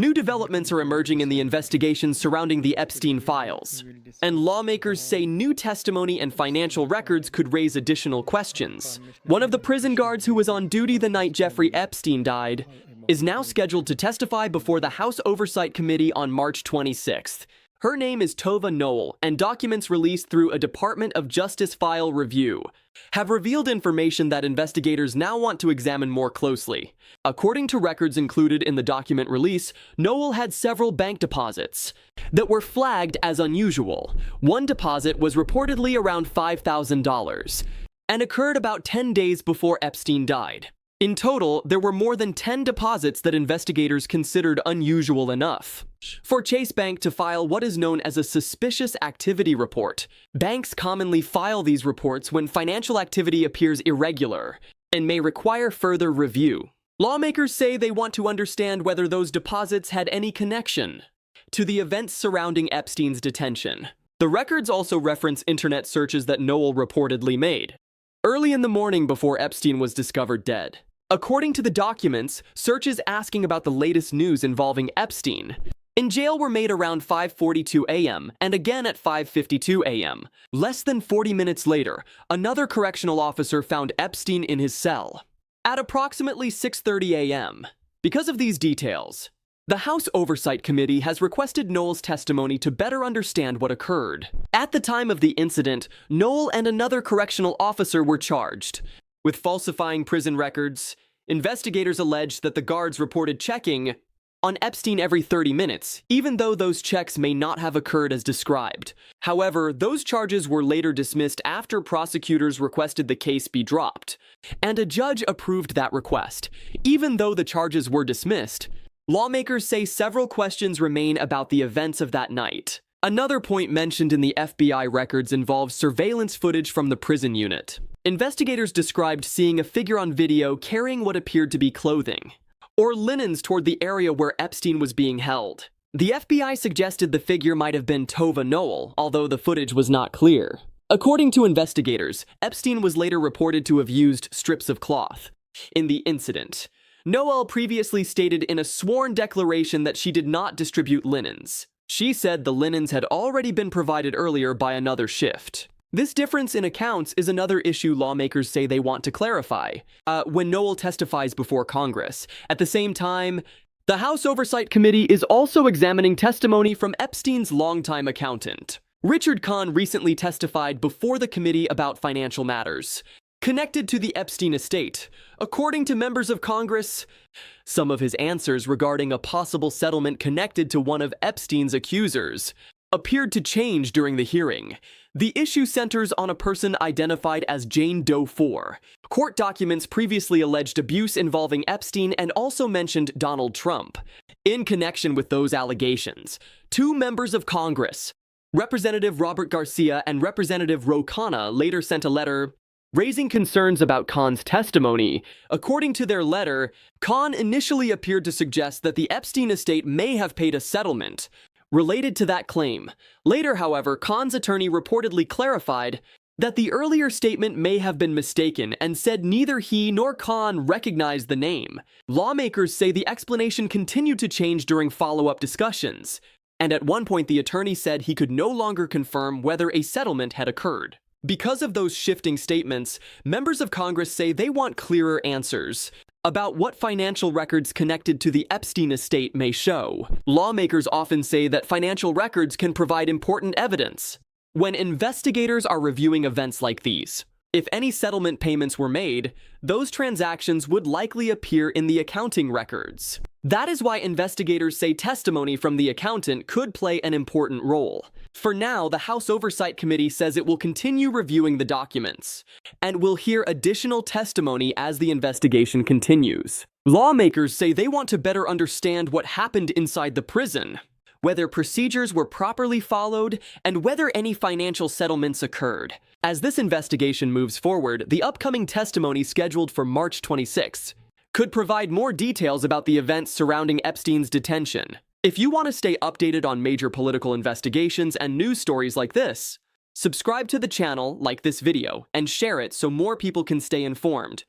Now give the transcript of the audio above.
New developments are emerging in the investigations surrounding the Epstein files, and lawmakers say new testimony and financial records could raise additional questions. One of the prison guards who was on duty the night Jeffrey Epstein died is now scheduled to testify before the House Oversight Committee on March 26th. Her name is Tova Noel, and documents released through a Department of Justice file review have revealed information that investigators now want to examine more closely. According to records included in the document release, Noel had several bank deposits that were flagged as unusual. One deposit was reportedly around $5,000 and occurred about 10 days before Epstein died. In total, there were more than 10 deposits that investigators considered unusual enough for Chase Bank to file what is known as a suspicious activity report. Banks commonly file these reports when financial activity appears irregular and may require further review. Lawmakers say they want to understand whether those deposits had any connection to the events surrounding Epstein's detention. The records also reference internet searches that Noel reportedly made early in the morning before Epstein was discovered dead. According to the documents, searches asking about the latest news involving Epstein in jail were made around 5:42 a.m. and again at 5:52 a.m. Less than 40 minutes later, another correctional officer found Epstein in his cell at approximately 6:30 a.m. Because of these details, the House Oversight Committee has requested Noel's testimony to better understand what occurred. At the time of the incident, Noel and another correctional officer were charged with falsifying prison records. Investigators alleged that the guards reported checking on Epstein every 30 minutes, even though those checks may not have occurred as described. However, those charges were later dismissed after prosecutors requested the case be dropped, and a judge approved that request. Even though the charges were dismissed, lawmakers say several questions remain about the events of that night. Another point mentioned in the FBI records involves surveillance footage from the prison unit. Investigators described seeing a figure on video carrying what appeared to be clothing or linens toward the area where Epstein was being held. The FBI suggested the figure might have been Tova Noel, although the footage was not clear. According to investigators, Epstein was later reported to have used strips of cloth in the incident. Noel previously stated in a sworn declaration that she did not distribute linens. She said the linens had already been provided earlier by another shift. This difference in accounts is another issue lawmakers say they want to clarify when Noel testifies before Congress. At the same time, the House Oversight Committee is also examining testimony from Epstein's longtime accountant. Richard Kahn recently testified before the committee about financial matters connected to the Epstein estate. According to members of Congress, some of his answers regarding a possible settlement connected to one of Epstein's accusers appeared to change during the hearing. The issue centers on a person identified as Jane Doe 4. Court documents previously alleged abuse involving Epstein and also mentioned Donald Trump. In connection with those allegations, two members of Congress, Representative Robert Garcia and Representative Ro Khanna, later sent a letter raising concerns about Kahn's testimony. According to their letter, Kahn initially appeared to suggest that the Epstein estate may have paid a settlement related to that claim. Later, however, Kahn's attorney reportedly clarified that the earlier statement may have been mistaken and said neither he nor Kahn recognized the name. Lawmakers say the explanation continued to change during follow-up discussions, and at one point the attorney said he could no longer confirm whether a settlement had occurred. Because of those shifting statements, members of Congress say they want clearer answers about what financial records connected to the Epstein estate may show. Lawmakers often say that financial records can provide important evidence when investigators are reviewing events like these. If any settlement payments were made, those transactions would likely appear in the accounting records. That is why investigators say testimony from the accountant could play an important role. For now, the House Oversight Committee says it will continue reviewing the documents and will hear additional testimony as the investigation continues. Lawmakers say they want to better understand what happened inside the prison, whether procedures were properly followed, and whether any financial settlements occurred. As this investigation moves forward, the upcoming testimony scheduled for March 26th could provide more details about the events surrounding Epstein's detention. If you want to stay updated on major political investigations and news stories like this, subscribe to the channel, like this video, and share it so more people can stay informed.